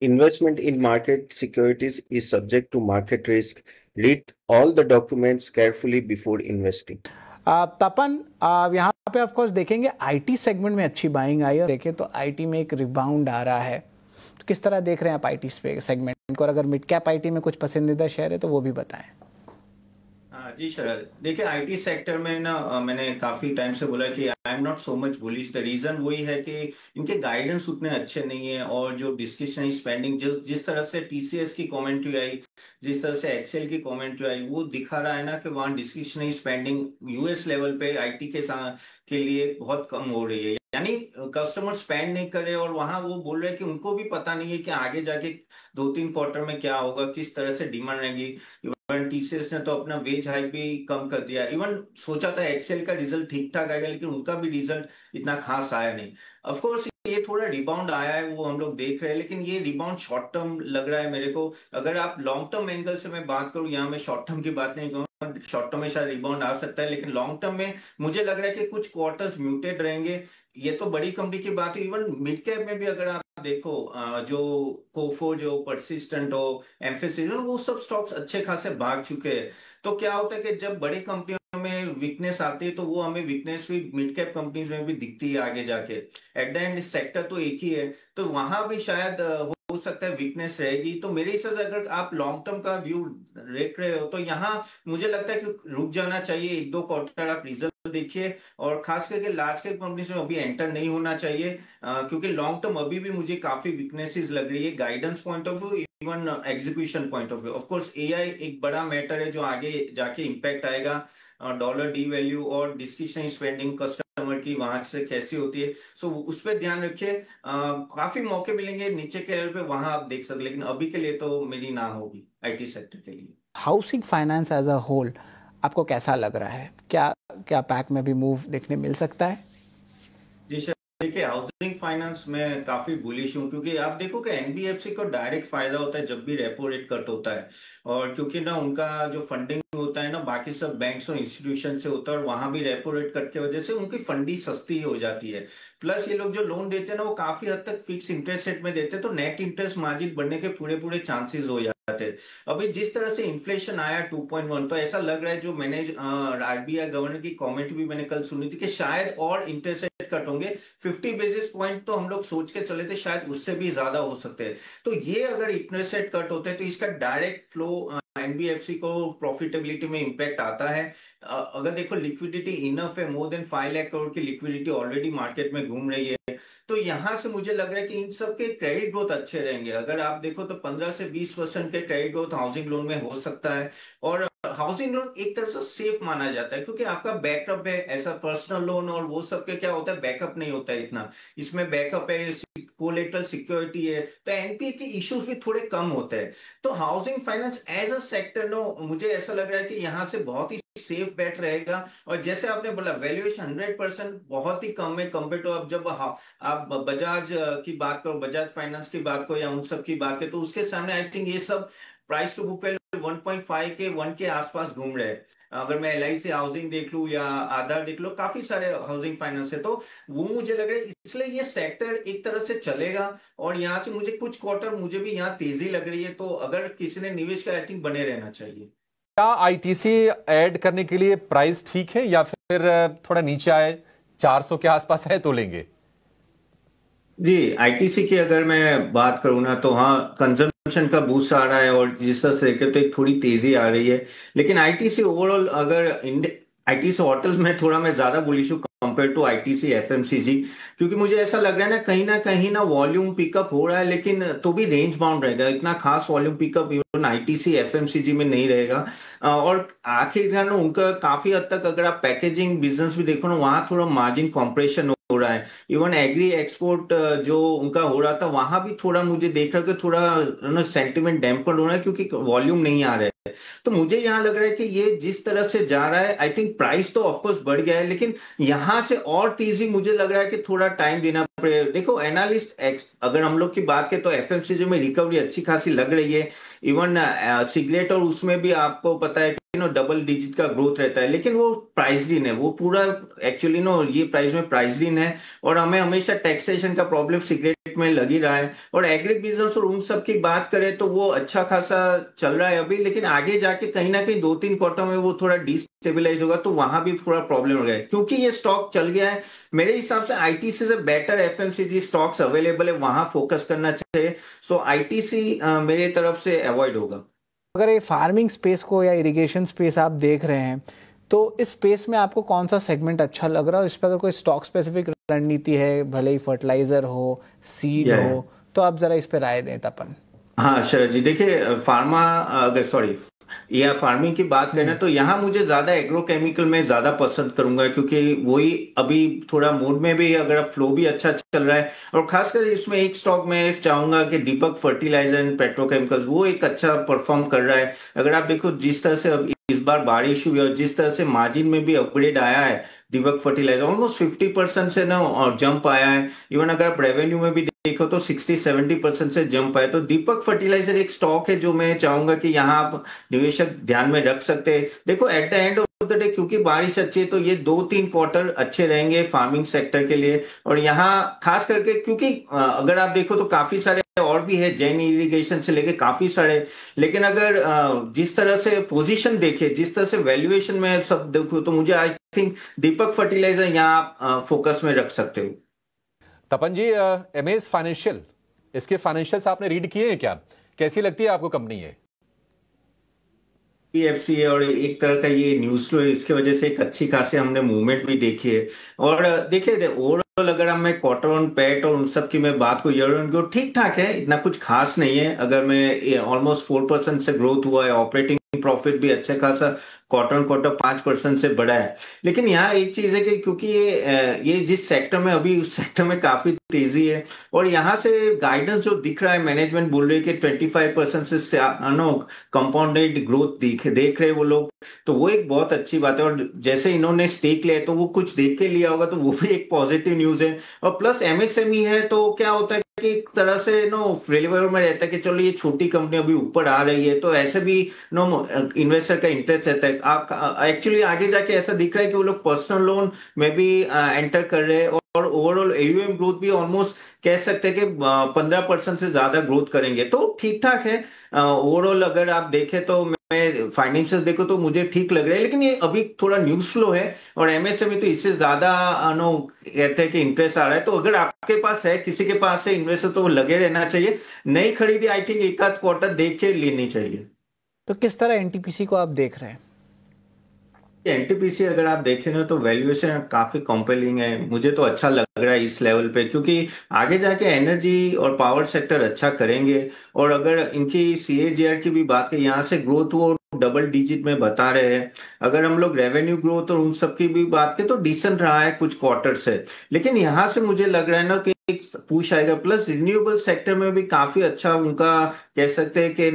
Investment in market securities is subject to market risk. Read all the documents carefully before investing. तपन, यहाँ पे of course देखेंगे IT segment में अच्छी buying I है। देखें तो आईटी में एक रिबाउंड आ रहा है, तो किस तरह देख रहे हैं आप आईटी सेगमेंट को, और अगर मिड कैप आईटी में कुछ पसंदीदा शेयर है तो वो भी बताएं। जी शरद, देखिए आईटी सेक्टर में ना मैंने काफी टाइम से बोला कि I am not so much bullish. The reason वही है कि इनके गाइडेंस उतने अच्छे नहीं है, और जो डिस्क्रिशनरी स्पेंडिंग जिस तरह से टीसीएस की कमेंट्री आई, जिस तरह से एक्सेल की कमेंट्री आई, वो दिखा रहा है ना कि वहाँ डिस्क्रिशनरी स्पेंडिंग यूएस लेवल पे आईटी के लिए बहुत कम हो रही है। यानी कस्टमर स्पेंड नहीं करे, और वहां वो बोल रहे हैं कि उनको भी पता नहीं है कि आगे जाके 2-3 क्वार्टर में क्या होगा, किस तरह से डिमांड रहेगी। इवन टीसीएस ने तो अपना वेज हाइक भी कम कर दिया। इवन सोचा था एक्सेल का रिजल्ट ठीक ठाक आएगा, लेकिन उनका भी रिजल्ट इतना खास आया नहीं। ऑफ कोर्स ये थोड़ा रिबाउंड आया है, वो हम लोग देख रहे हैं, लेकिन ये रिबाउंड शॉर्ट टर्म लग रहा है मेरे को। अगर आप लॉन्ग टर्म एंगल से मैं बात करूं, यहाँ मैं शॉर्ट टर्म की बात नहीं करूंगा, शॉर्ट टर्म में शायद रिबाउंड आ सकता है, लेकिन लॉन्ग टर्म में मुझे लग रहा है कि कुछ क्वार्टर्स म्यूटेड रहेंगे। ये तो बड़ी कंपनी की बात है। इवन मिड कैप में भी अगर आप देखो, जो कोफो, जो परसिस्टेंट हो, एम्फेसिस, वो सब स्टॉक्स अच्छे खासे भाग चुके हैं। तो क्या होता है कि जब बड़ी कंपनियों में वीकनेस आती है तो वो हमें वीकनेस भी मिड कैप कंपनीज में भी दिखती है आगे जाके। एट द एंड सेक्टर तो एक ही है, तो वहां भी शायद हो सकता है वीकनेस रहेगी। तो मेरे हिसाब से अगर आप लॉन्ग टर्म का व्यू देख रहे हो तो यहाँ मुझे लगता है कि रुक जाना चाहिए। 1-2 क्वार्टर आप रिजल्ट देखिए, और खास करके लार्ज कैप कंपनीज में अभी एंटर नहीं होना चाहिए, क्योंकि लॉन्ग टर्म अभी भी मुझे काफी वीकनेसेस लग रही है, guidance point of view, even execution point of view. Of course AI एक बड़ा मैटर है जो आगे जाके इम्पैक्ट आएगा। डॉलर डी वैल्यू और डिस्क्रिशनरी स्पेंडिंग कस्टमर की वहां से कैसी होती है, सो उस पर ध्यान रखिए। काफी मौके मिलेंगे नीचे के लेवल पे, वहां आप देख सकते, लेकिन अभी के लिए तो मेरी ना होगी आईटी सेक्टर के लिए। Housing finance as a whole आपको कैसा लग रहा है? क्या क्या पैक में भी मूव देखने मिल सकता है? जी सर, देखिए हाउसिंग फाइनेंस में काफी बुलिश हूँ, क्योंकि आप देखो कि एनबीएफसी को डायरेक्ट फायदा होता है जब भी रेपो रेट कट होता है। और क्योंकि ना उनका जो फंडिंग होता है ना बाकी सब बैंक्स और इंस्टीट्यूशन से होता है, और वहां भी रेपो रेट कट के वजह से उनकी फंडिंग सस्ती हो जाती है। प्लस ये लोग जो लोन देते हैं ना, वो काफी हद तक फिक्स इंटरेस्ट रेट में देते हैं, तो नेट इंटरेस्ट मार्जिन बढ़ने के पूरे पूरे चांसेस हो जाते हैं। अभी जिस तरह से इन्फ्लेशन आया 2.1, तो ऐसा लग रहा है, जो मैंने आरबीआई गवर्नर की कमेंट भी मैंने कल सुनी थी, कि शायद और इंटरेस्ट रेट कट होंगे। 50 बेसिस पॉइंट तो हम लोग सोच के चले थे, शायद उससे भी ज्यादा हो सकते हैं। तो ये अगर इंटरेस्ट रेट कट होते हैं तो इसका डायरेक्ट फ्लो एनबीएफसी को प्रॉफिटेबिलिटी में इंपैक्ट आता है। अगर देखो लिक्विडिटी इनफ है, मोर देन 5 लाख करोड़ की लिक्विडिटी ऑलरेडी मार्केट में घूम रही है। तो यहां से मुझे लग रहा है कि इन सब के क्रेडिट ग्रोथ अच्छे रहेंगे। अगर आप देखो तो 15 से 20% के क्रेडिट ग्रोथ हाउसिंग लोन में हो सकता है। और हाउसिंग लोन एक तरह से सेफ माना जाता है, क्योंकि आपका बैकअप है। ऐसा पर्सनल लोन और वो सब के क्या होता है, बैकअप नहीं होता है इतना। इसमें बैकअप है, कोलेटरल सिक्योरिटी है, तो एनपीए के इश्यूज भी थोड़े कम होते हैं। तो housing finance as a sector no, मुझे ऐसा लग रहा है कि यहाँ से बहुत ही सेफ बेट रहेगा। और जैसे आपने बोला, वैल्यूएशन 100% बहुत ही कम है कंपेयर टू, अब जब आप बजाज की बात करो, बजाज फाइनेंस की बात करो, या उन सब की बात करो, तो उसके सामने आई थिंक ये सब प्राइस टू बुक वैल्यू 1.5 के 1 के आसपास घूम रहे हैं। अगर मैं एलआईसी हाउसिंग देख लूं या आधार देख लो, काफी सारे हाउसिंग फाइनेंस है, तो वो मुझे लग रहा है, इसलिए ये सेक्टर एक तरह से चलेगा। और यहाँ से मुझे कुछ क्वार्टर मुझे भी यहाँ तेजी लग रही है, तो अगर किसी ने निवेश का, आई थिंक बने रहना चाहिए। क्या आईटीसी ऐड करने के लिए प्राइस ठीक है, या फिर थोड़ा नीचे आए 400 के आसपास है तो लेंगे? जी, आईटीसी की अगर मैं बात करूँ ना, तो हाँ कंजम्पशन का बूस्ट आ रहा है, और जिस तरह से तो एक थोड़ी तेजी आ रही है। लेकिन आईटीसी ओवरऑल, अगर आईटीसी होटल्स में थोड़ा मैं ज्यादा बुलिश हूँ कंपेयर टू आईटीसी एफएमसीजी, क्योंकि मुझे ऐसा लग रहा है ना कहीं ना वॉल्यूम पिकअप हो रहा है, लेकिन तो भी रेंज बाउंड रहेगा। इतना खास volume pickup even ITC FMCG में नहीं रहेगा। और आखिरकार ना उनका काफी हद तक, अगर आप पैकेजिंग बिजनेस भी देखो ना, वहां थोड़ा मार्जिन कॉम्प्रेशन हो रहा है। इवन एग्री एक्सपोर्ट जो उनका हो रहा था, वहां भी थोड़ा मुझे देख रहा है कि थोड़ा सेंटिमेंट डैम्पर्ड हो रहा है, क्योंकि वॉल्यूम नहीं आ रहा है। तो मुझे यहाँ लग रहा है कि ये जिस तरह से जा रहा है, आई थिंक प्राइस तो ऑफकोर्स बढ़ गया है, लेकिन यहां से और तेजी मुझे लग रहा है कि थोड़ा टाइम देना पड़ेगा। देखो एनालिस्ट अगर हम लोग की बात करें तो एफएमसीजी में रिकवरी अच्छी खासी लग रही है। इवन सिगरेट और उसमें भी आपको पता है डबल डिजिट का ग्रोथ रहता है, लेकिन वो प्राइस्ड इन है, वो पूरा एक्चुअली ये प्राइस में प्राइस्ड इन है। और हमें हमेशा टैक्सेशन का प्रॉब्लम सिगरेट में लग ही रहा है। और एग्री बिजनेस और उन सब की बात करें तो वो अच्छा खासा चल रहा है अभी, लेकिन आगे जाके कहीं ना कहीं 2-3 क्वार्टर में वो थोड़ा डिस्टेबलाइज होगा, तो वहां भी थोड़ा प्रॉब्लम हो गया है। क्योंकि ये स्टॉक चल गया है, मेरे हिसाब से आईटीसी से बेटर एफएमसीजी स्टॉक्स अवेलेबल है, वहां फोकस करना चाहिए। सो आईटीसी मेरे तरफ से अवॉइड होगा। अगर ये फार्मिंग स्पेस को या इरिगेशन स्पेस आप देख रहे हैं, तो इस स्पेस में आपको कौन सा सेगमेंट अच्छा लग रहा है? इस पर अगर कोई स्टॉक स्पेसिफिक रणनीति है, भले ही फर्टिलाइजर हो, सीड हो, तो आप जरा इस पर राय दें तपन। हाँ शरद जी, देखिए फार्मा, अगर सॉरी या फार्मिंग की बात करें तो यहाँ मुझे ज्यादा एग्रोकेमिकल में ज्यादा पसंद करूंगा, क्योंकि वही अभी थोड़ा मूड में भी, अगर फ्लो भी अच्छा चल रहा है। और खासकर इसमें एक स्टॉक में चाहूंगा कि दीपक फर्टिलाइजर एंड पेट्रोकेमिकल्स, वो एक अच्छा परफॉर्म कर रहा है। अगर आप देखो जिस तरह से अब इस बार बारिश हुई और जिस तरह से मार्जिन में भी अपग्रेड आया है, दीपक फर्टिलाइजर ऑलमोस्ट 50% से ना और जंप आया है। इवन अगर आप रेवेन्यू में भी देखो तो 60-70% से जंप आया। तो दीपक फर्टिलाइजर एक स्टॉक है जो मैं चाहूंगा कि यहाँ आप निवेशक ध्यान में रख सकते हैं। देखो at the end of the day, क्योंकि बारिश अच्छी है तो ये 2-3 क्वार्टर अच्छे रहेंगे फार्मिंग सेक्टर के लिए। और यहाँ खास करके क्योंकि अगर आप देखो तो काफी सारे और भी है, जैन इरिगेशन से लेके काफी सारे, लेकिन अगर जिस तरह से पोजीशन देखे, जिस तरह से वैल्यूएशन में सब देखो, तो मुझे आई थिंक दीपक फर्टिलाइजर यहाँ आप फोकस में रख सकते हो। तपन जी, एमएस फाइनेंशियल, इसके फाइनेंशियल्स आपने रीड किए हैं क्या? कैसी लगती है आपको कंपनी ये? पीएफसी है और एक तरह का ये न्यूज फ्लो है, इसके वजह से एक अच्छी खासी हमने मूवमेंट भी देखी है। और देखिए ओवरऑल अगर हम मैं क्वार्टर ऑन पैट और उन सब की मैं बात को ईयर ऑन ग्रोथ ठीक ठाक है, इतना कुछ खास नहीं है। अगर मैं ऑलमोस्ट 4% से ग्रोथ हुआ है, ऑपरेटिंग प्रॉफिट भी अच्छा खासा क्वार्टर ऑन क्वार्टर 5% से बढ़ा है। लेकिन यहाँ एक चीज है कि क्योंकि ये जिस सेक्टर में अभी, उस सेक्टर में काफी तेजी है, और यहाँ से गाइडेंस जो दिख रहा है, मैनेजमेंट बोल रही है कि 25% से कंपाउंडेड ग्रोथ देख रहे वो लोग, तो वो एक बहुत अच्छी बात है। और जैसे इन्होंने स्टेक लिया है तो वो कुछ देख के लिया होगा, तो वो भी एक पॉजिटिव न्यूज है। और प्लस एमएसएमई है तो क्या होता है कि एक तरह से फ्लेवर में रहता है कि चलो ये छोटी कंपनी अभी ऊपर आ रही है, तो ऐसे भी इन्वेस्टर का इंटरेस्ट रहता है। आप एक्चुअली आगे जाके ऐसा दिख रहा है कि वो लोग पर्सनल लोन में भी एंटर कर रहे हैं, और ओवरऑल एयूएम ग्रोथ भी ऑलमोस्ट कह सकते हैं कि 15% से ज्यादा ग्रोथ करेंगे, तो ठीक ठाक है ओवरऑल। अगर आप देखें तो मैं फाइनेंशियल देखो तो मुझे ठीक लग रहा है, लेकिन ये अभी थोड़ा न्यूज फ्लो है और एमएसएमई तो इससे ज्यादा कहते हैं कि इंटरेस्ट आ रहा है। तो अगर आपके पास है, किसी के पास है इन्वेस्टर, तो वो लगे रहना चाहिए। नई खरीदी आई थिंक एक आध क्वार्टर देख के लेनी चाहिए। तो किस तरह एनटीपीसी को आप देख रहे हैं? एनटीपीसी अगर आप देखें ना तो वैल्यूएशन काफी कॉम्पेलिंग है, मुझे तो अच्छा लग रहा है इस लेवल पे, क्योंकि आगे जाके एनर्जी और पावर सेक्टर अच्छा करेंगे। और अगर इनकी सीएजीआर की भी बात करें, यहाँ से ग्रोथ वो डबल डिजिट में बता रहे हैं। अगर हम लोग रेवेन्यू ग्रोथ और उन सब की भी बात करें तो डिसेंट रहा है कुछ क्वार्टर से, लेकिन यहाँ से मुझे लग रहा है ना कि एक पुश आएगा। प्लस रिन्यूएबल सेक्टर में भी काफी अच्छा उनका कह सकते हैं कि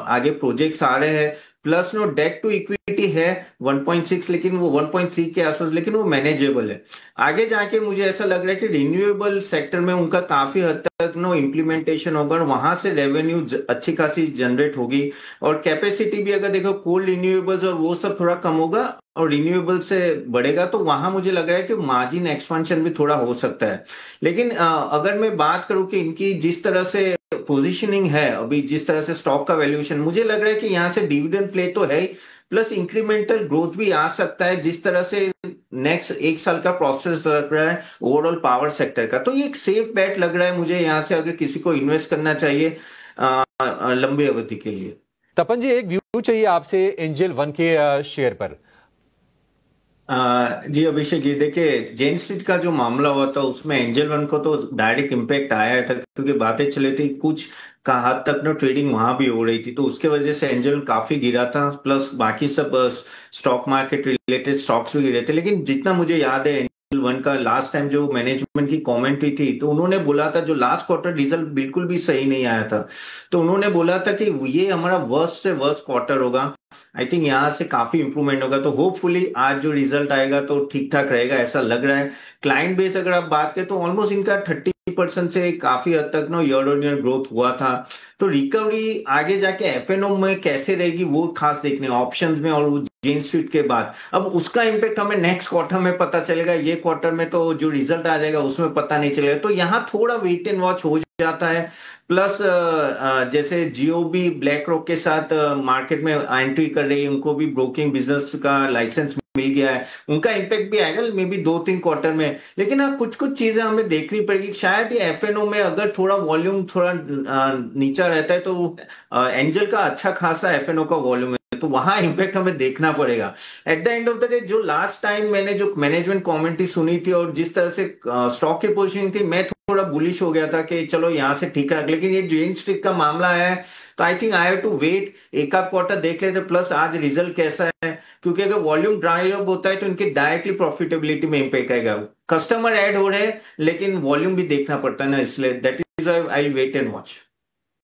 आगे प्रोजेक्ट्स आ रहे हैं। प्लस डेट टू इक्विटी है 1.6, लेकिन वो 1.3 के आसपास, लेकिन वो मैनेजेबल है। आगे जाके मुझे ऐसा लग रहा है कि रिन्यूएबल सेक्टर में उनका काफी हद तक इम्प्लीमेंटेशन होगा और वहां से रेवेन्यू अच्छी खासी जनरेट होगी। और कैपेसिटी भी अगर देखो कोल रिन्यूएबल्स और वो सब थोड़ा कम होगा और रिन्यूएबल से बढ़ेगा, तो वहां मुझे लग रहा है कि मार्जिन एक्सपेंशन भी थोड़ा हो सकता है। लेकिन अगर मैं बात करूं कि इनकी जिस तरह से पोजीशनिंग है अभी, जिस तरह से स्टॉक का वैल्यूएशन, मुझे लग रहा है कि यहाँ से डिविडेंड प्ले तो है, प्लस इंक्रीमेंटल ग्रोथ भी आ सकता है जिस तरह से नेक्स्ट 1 साल का प्रोसेस लग रहा है ओवरऑल पावर सेक्टर का। तो ये एक सेफ बेट लग रहा है मुझे यहाँ से, अगर किसी को इन्वेस्ट करना चाहिए लंबी अवधि के लिए। तपन जी, एक व्यू चाहिए आपसे एंजल वन के शेयर पर। जी अभिषेक जी, देखिए जेन स्ट्रीट का जो मामला हुआ था उसमें एंजल वन को तो डायरेक्ट इम्पैक्ट आया था, क्योंकि बातें चली थी कुछ का हद तक ट्रेडिंग वहां भी हो रही थी, तो उसके वजह से एंजल काफी गिरा था। प्लस बाकी सब स्टॉक मार्केट रिलेटेड स्टॉक्स भी गिरे थे। लेकिन जितना मुझे याद है एंजल वन का लास्ट टाइम जो मैनेजमेंट की कमेंट्री थी, तो उन्होंने बोला था जो लास्ट क्वार्टर रिजल्ट बिल्कुल भी सही नहीं आया था, तो उन्होंने बोला था कि ये हमारा वर्स्ट से वर्स्ट क्वार्टर होगा। आई थिंक यहाँ से काफी इंप्रूवमेंट होगा, तो होपफुली आज जो रिजल्ट आएगा तो ठीक ठाक रहेगा ऐसा लग रहा है। क्लाइंट बेस अगर आप बात करें तो ऑलमोस्ट इनका 20% से काफी हद तक ना ईयर ऑन ईयर ग्रोथ हुआ था। तो रिकवरी आगे जाके एफएनओ में कैसे रहेगी वो खास देखने ऑप्शंस में, और वो जेन स्ट्रीट के बाद अब उसका इम्पैक्ट हमें नेक्स्ट क्वार्टर में पता चलेगा। ये क्वार्टर में तो जो रिजल्ट आ जाएगा उसमें पता नहीं चलेगा, तो यहाँ थोड़ा वेट एंड वॉच हो जाता है। प्लस जैसे जियो भी ब्लैक रॉक के साथ मार्केट में एंट्री कर रही है, उनको भी ब्रोकिंग बिजनेस का लाइसेंस मिल गया है, उनका इम्पैक्ट भी आएगा मे बी 2-3 क्वार्टर में। लेकिन हाँ कुछ कुछ चीजें हमें देखनी पड़ेगी। शायद ये एफएनओ में अगर थोड़ा वॉल्यूम थोड़ा नीचा रहता है तो एंजल का अच्छा खासा एफएनओ का वॉल्यूम है, तो वहां इम्पैक्ट हमें देखना पड़ेगा। At the end of the day जो लास्ट टाइम मैंने जो मैनेजमेंट कमेंट्री सुनी थी और जिस तरह से स्टॉक की पोजीशनिंग थी, मैं थोड़ा बुलिश हो गया था कि चलो यहां से ठीक है। लेकिन ये जेन स्ट्रीट का मामला है तो I think I have to wait, एक आध क्वार्टर देख लेते। प्लस आज रिजल्ट कैसा है, क्योंकि अगर वॉल्यूम ड्राई अप होता है तो इनके डायरेक्टली प्रॉफिटेबिलिटी में इम्पैक्ट आएगा। कस्टमर ऐड हो रहे हैं लेकिन वॉल्यूम भी देखना पड़ता है ना, इसलिए that is I wait and watch.